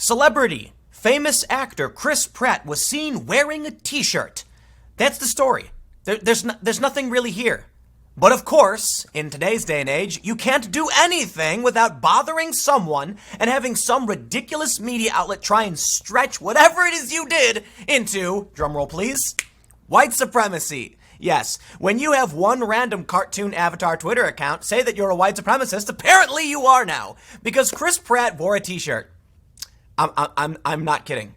Celebrity, famous actor Chris Pratt was seen wearing a t-shirt. That's the story. There's nothing really here. But of course, in today's day and age, you can't do anything without bothering someone and having some ridiculous media outlet try and stretch whatever it is you did into, drumroll please, white supremacy. Yes, when you have one random cartoon avatar Twitter account say that you're a white supremacist, apparently you are now, because Chris Pratt wore a t-shirt. I'm not kidding.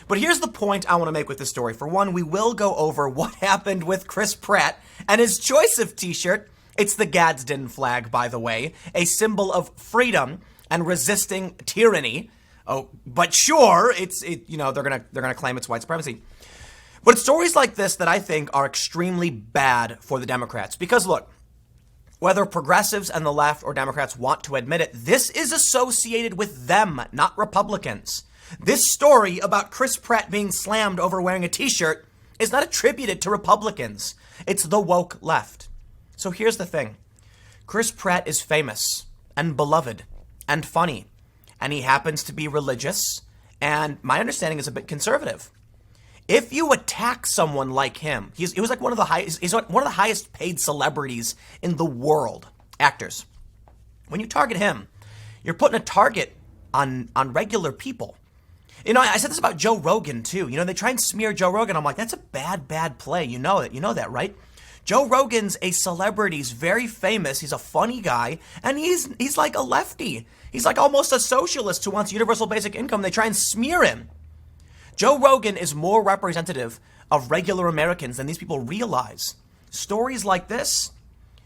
But here's the point I want to make with this story. For one, we will go over what happened with Chris Pratt and his choice of t-shirt. It's the Gadsden flag, by the way, a symbol of freedom and resisting tyranny. Oh, but sure, they're gonna claim it's white supremacy. But it's stories like this that I think are extremely bad for the Democrats. Because look, whether progressives and the left or Democrats want to admit it, this is associated with them, not Republicans. This story about Chris Pratt being slammed over wearing a t-shirt is not attributed to Republicans. It's the woke left. So here's the thing. Chris Pratt is famous and beloved and funny, and he happens to be religious, and my understanding is a bit conservative. If you attack someone like him, he's one of the highest paid celebrities in the world, actors. When you target him, you're putting a target on regular people. I said this about Joe Rogan too. They try and smear Joe Rogan. I'm like, that's a bad play. You know that, right? Joe Rogan's a celebrity. He's very famous. He's a funny guy, and he's like a lefty. He's like almost a socialist who wants universal basic income. They try and smear him. Joe Rogan is more representative of regular Americans than these people realize. Stories like this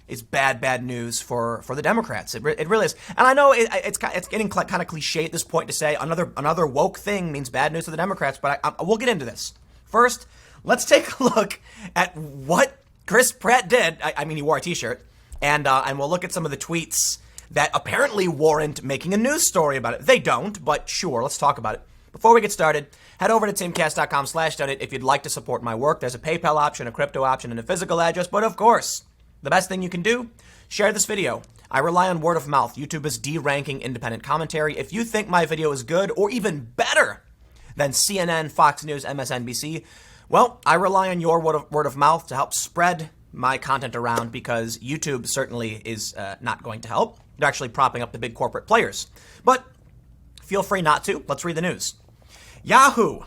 is bad news for the Democrats. It really is. And I know it's getting kind of cliche at this point to say another woke thing means bad news to the Democrats, but we'll get into this. First, let's take a look at what Chris Pratt did. I mean, he wore a t-shirt, and we'll look at some of the tweets that apparently warrant making a news story about it. They don't, but sure, let's talk about it. Before we get started, head over to timcast.com/donate if you'd like to support my work. There's a PayPal option, a crypto option, and a physical address. But of course, the best thing you can do, share this video. I rely on word of mouth. YouTube is de-ranking independent commentary. If you think my video is good or even better than CNN, Fox News, MSNBC, well, I rely on your word of mouth to help spread my content around, because YouTube certainly is not going to help. They're actually propping up the big corporate players. But feel free not to. Let's read the news. Yahoo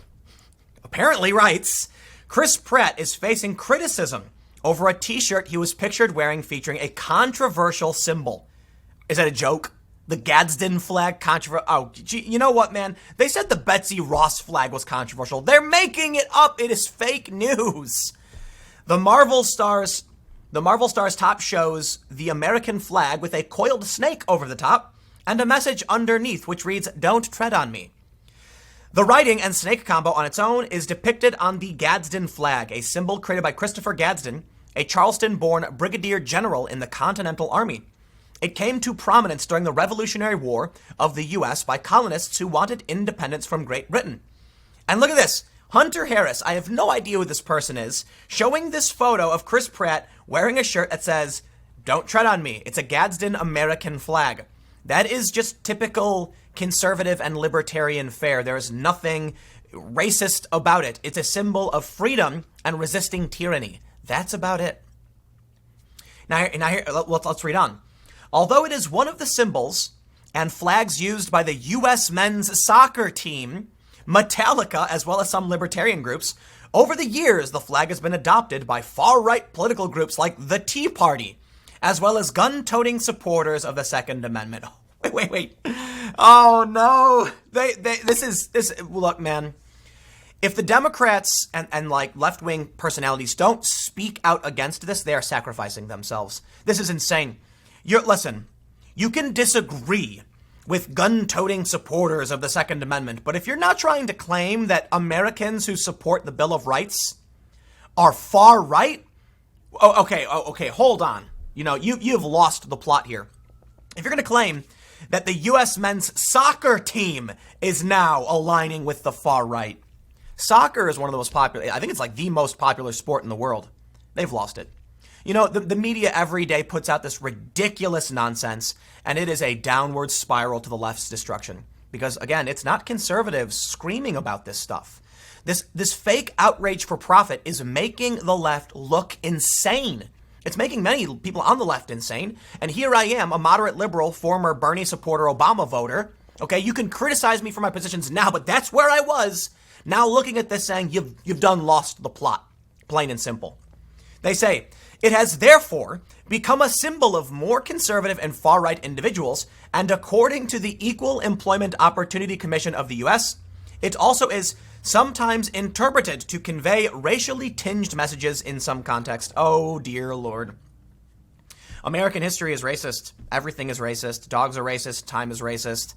apparently writes, Chris Pratt is facing criticism over a t-shirt he was pictured wearing featuring a controversial symbol. Is that a joke? The Gadsden flag controversial? Oh, gee, you know what, man? They said the Betsy Ross flag was controversial. They're making it up. It is fake news. The Marvel Stars top shows the American flag with a coiled snake over the top and a message underneath which reads, "Don't tread on me." The writing and snake combo on its own is depicted on the Gadsden flag, a symbol created by Christopher Gadsden, a Charleston-born brigadier general in the Continental Army. It came to prominence during the Revolutionary War of the U.S. by colonists who wanted independence from Great Britain. And look at this. Hunter Harris, I have no idea who this person is, showing this photo of Chris Pratt wearing a shirt that says, "Don't tread on me." It's a Gadsden American flag. That is just typical conservative and libertarian fare. There is nothing racist about it. It's a symbol of freedom and resisting tyranny. That's about it. Now let's read on. Although it is one of the symbols and flags used by the U.S. men's soccer team, Metallica, as well as some libertarian groups, over the years the flag has been adopted by far-right political groups like the Tea Party, as well as gun-toting supporters of the Second Amendment. Wait. Oh, no. Look, man. If the Democrats and like left-wing personalities don't speak out against this, they are sacrificing themselves. This is insane. Listen, you can disagree with gun-toting supporters of the Second Amendment, but if you're not trying to claim that Americans who support the Bill of Rights are far-right, okay, hold on. You've lost the plot here. If you're going to claim that the U.S. men's soccer team is now aligning with the far right, soccer is one of the most popular, I think it's like the most popular sport in the world. They've lost it. The media every day puts out this ridiculous nonsense, and it is a downward spiral to the left's destruction. because again, it's not conservatives screaming about this stuff. This fake outrage for profit is making the left look insane. It's making many people on the left insane. And here I am, a moderate liberal, former Bernie supporter, Obama voter. Okay, you can criticize me for my positions now, but that's where I was. Now looking at this saying, you've done lost the plot. Plain and simple. They say, it has therefore become a symbol of more conservative and far-right individuals, and according to the Equal Employment Opportunity Commission of the U.S., it also is sometimes interpreted to convey racially tinged messages in some context. Oh, dear Lord. American history is racist. Everything is racist. Dogs are racist. Time is racist.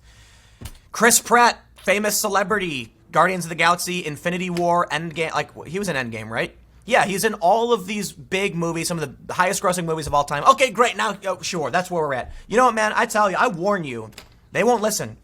Chris Pratt, famous celebrity, Guardians of the Galaxy, Infinity War, Endgame. Like, he was in Endgame, right? Yeah, he's in all of these big movies, some of the highest grossing movies of all time. Okay, great. Now, sure, that's where we're at. You know what, man? I tell you, I warn you, they won't listen.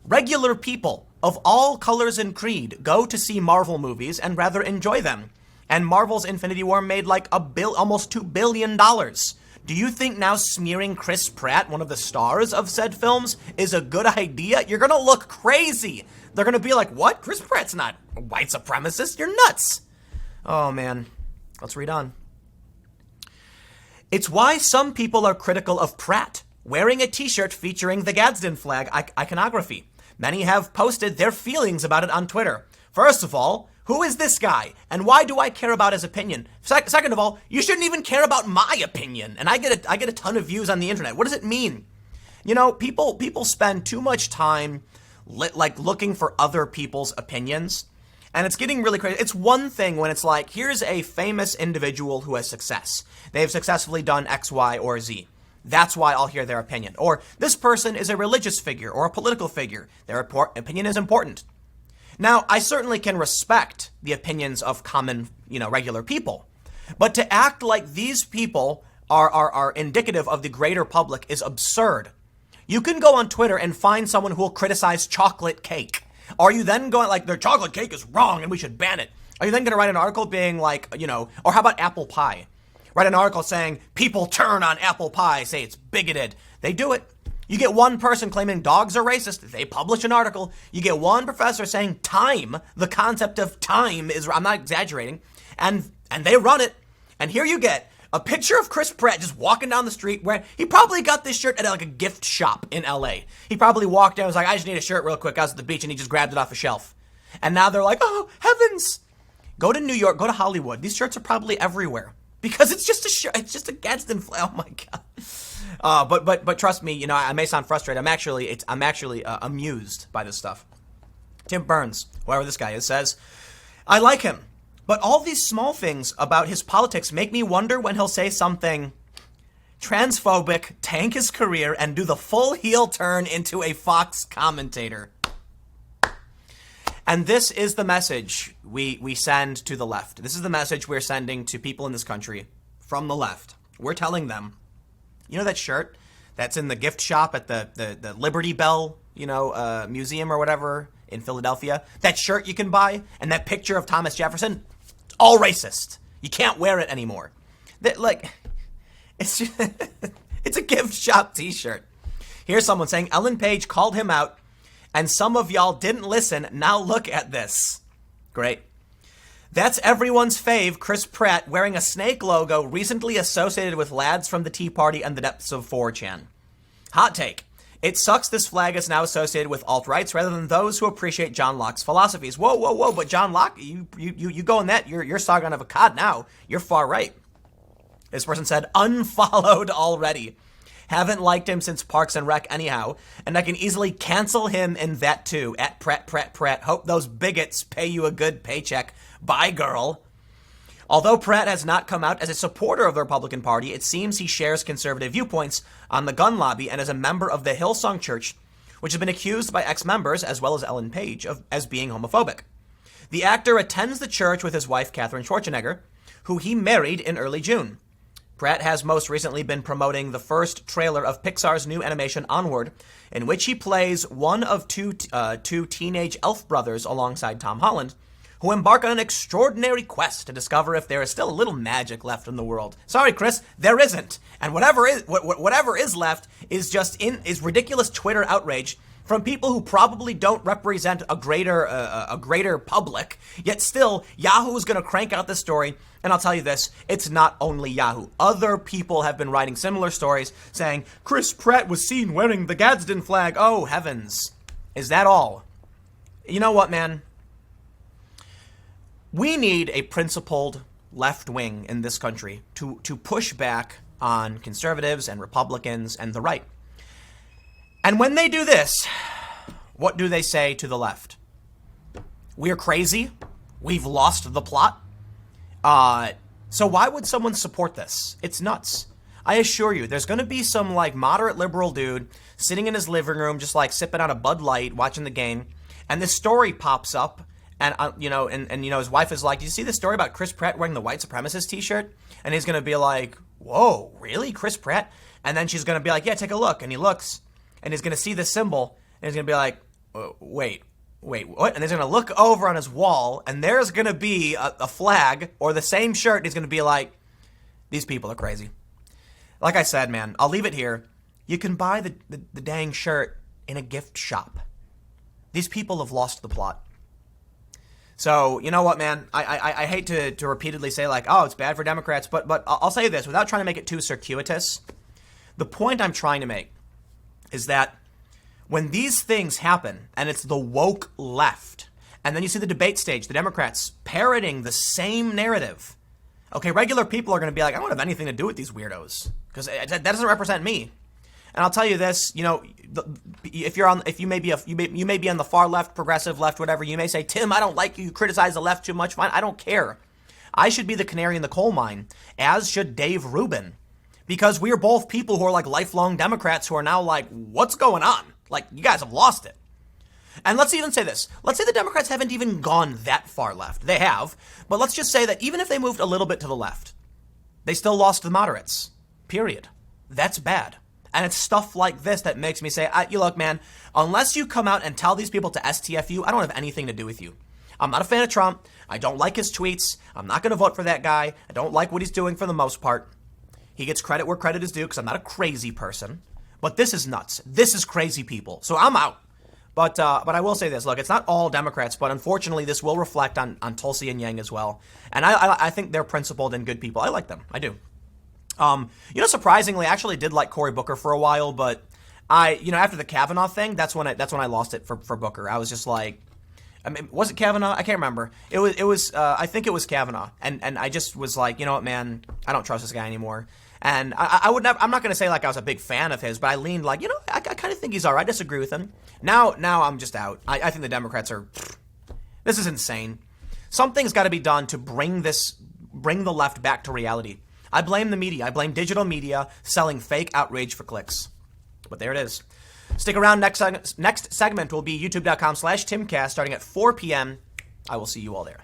Regular people of all colors and creed go to see Marvel movies and rather enjoy them. And Marvel's Infinity War made like almost $2 billion. Do you think now smearing Chris Pratt, one of the stars of said films, is a good idea? You're gonna look crazy. They're gonna be like, what? Chris Pratt's not a white supremacist. You're nuts. Oh man, let's read on. It's why some people are critical of Pratt wearing a t-shirt featuring the Gadsden flag iconography. Many have posted their feelings about it on Twitter. First of all, who is this guy? And why do I care about his opinion? Second of all, you shouldn't even care about my opinion. And I get a ton of views on the internet. What does it mean? You know, people spend too much time looking for other people's opinions. And it's getting really crazy. It's one thing when it's like, here's a famous individual who has success. They've successfully done X, Y, or Z. That's why I'll hear their opinion. Or this person is a religious figure or a political figure. Their opinion is important. Now, I certainly can respect the opinions of common, regular people. But to act like these people are indicative of the greater public is absurd. You can go on Twitter and find someone who will criticize chocolate cake. Are you then going like, their chocolate cake is wrong and we should ban it? Are you then going to write an article being like, or how about apple pie? Write an article saying, people turn on apple pie, say it's bigoted. They do it. You get one person claiming dogs are racist. They publish an article. You get one professor saying time, the concept of time is, I'm not exaggerating, and they run it. And here you get a picture of Chris Pratt just walking down the street where he probably got this shirt at like a gift shop in LA. He probably walked down and was like, I just need a shirt real quick. I was at the beach and he just grabbed it off a shelf. And now they're like, oh, heavens. Go to New York, go to Hollywood. These shirts are probably everywhere. Because it's just a shirt, it's just a Gadsden flag. Oh my god! But trust me, I may sound frustrated. I'm actually amused by this stuff. Tim Burns, whoever this guy is, says, I like him, but all these small things about his politics make me wonder when he'll say something transphobic, tank his career, and do the full heel turn into a Fox commentator. And this is the message we send to the left. This is the message we're sending to people in this country from the left. We're telling them, that shirt that's in the gift shop at the Liberty Bell, museum or whatever in Philadelphia, that shirt you can buy and that picture of Thomas Jefferson, it's all racist. You can't wear it anymore. It's just, it's a gift shop t-shirt. Here's someone saying Ellen Page called him out and some of y'all didn't listen. Now look at this. Great. That's everyone's fave, Chris Pratt, wearing a snake logo recently associated with lads from the Tea Party and the depths of 4chan. Hot take. It sucks this flag is now associated with alt-rights rather than those who appreciate John Locke's philosophies. Whoa, but John Locke, you go in that, you're Sargon of Akkad now. You're far right. This person said, unfollowed already. Haven't liked him since Parks and Rec anyhow, and I can easily cancel him in that too. At Pratt. Hope those bigots pay you a good paycheck. Bye, girl. Although Pratt has not come out as a supporter of the Republican Party, it seems he shares conservative viewpoints on the gun lobby and is a member of the Hillsong Church, which has been accused by ex-members, as well as Ellen Page, as being homophobic. The actor attends the church with his wife, Katherine Schwarzenegger, who he married in early June. Pratt has most recently been promoting the first trailer of Pixar's new animation Onward, in which he plays one of two teenage elf brothers alongside Tom Holland, who embark on an extraordinary quest to discover if there is still a little magic left in the world. Sorry, Chris, there isn't. And whatever is left is ridiculous Twitter outrage from people who probably don't represent a greater public, yet still Yahoo is going to crank out this story. And I'll tell you this, it's not only Yahoo. Other people have been writing similar stories saying, Chris Pratt was seen wearing the Gadsden flag. Oh, heavens. Is that all? You know what, man? We need a principled left wing in this country to push back on conservatives and Republicans and the right. And when they do this, what do they say to the left? We're crazy. We've lost the plot. So why would someone support this? It's nuts. I assure you, there's going to be some like moderate liberal dude sitting in his living room, just like sipping on a Bud Light, watching the game. And this story pops up. And, his wife is like, do you see this story about Chris Pratt wearing the white supremacist t-shirt? And he's going to be like, whoa, really? Chris Pratt? And then she's going to be like, yeah, take a look. And he looks, and he's going to see the symbol, and he's going to be like, wait, what? And he's going to look over on his wall, and there's going to be a flag or the same shirt. And he's going to be like, these people are crazy. Like I said, man, I'll leave it here. You can buy the dang shirt in a gift shop. These people have lost the plot. So, you know what, man? I hate to repeatedly say, like, oh, it's bad for Democrats, but I'll say this without trying to make it too circuitous. The point I'm trying to make is that when these things happen, and it's the woke left, and then you see the debate stage, the Democrats parroting the same narrative, okay, regular people are going to be like, I don't have anything to do with these weirdos, because that doesn't represent me. And I'll tell you this, you know, you may be on the far left, progressive left, whatever. You may say, Tim, I don't like you criticize the left too much. Fine, I don't care. I should be the canary in the coal mine, as should Dave Rubin, because we are both people who are like lifelong Democrats who are now like, what's going on? Like, you guys have lost it. And let's even say this. Let's say the Democrats haven't even gone that far left. They have. But let's just say that even if they moved a little bit to the left, they still lost the moderates. Period. That's bad. And it's stuff like this that makes me say, you look, man, unless you come out and tell these people to STFU, I don't have anything to do with you. I'm not a fan of Trump. I don't like his tweets. I'm not going to vote for that guy. I don't like what he's doing for the most part. He gets credit where credit is due because I'm not a crazy person. But this is nuts. This is crazy people. So I'm out. But I will say this. Look, it's not all Democrats, but unfortunately this will reflect on Tulsi and Yang as well. And I think they're principled and good people. I like them. I do. Surprisingly, I actually did like Cory Booker for a while, but after the Kavanaugh thing, that's when I lost it for Booker. I was just like, I mean, was it Kavanaugh? I can't remember. It was I think it was Kavanaugh, and I just was like, you know what, man, I don't trust this guy anymore. And I'm not going to say like I was a big fan of his, but I leaned like, I kind of think he's all right. I disagree with him. Now I'm just out. I think the Democrats this is insane. Something's got to be done to bring the left back to reality. I blame the media. I blame digital media selling fake outrage for clicks. But there it is. Stick around. Next segment will be youtube.com/Timcast starting at 4 p.m. I will see you all there.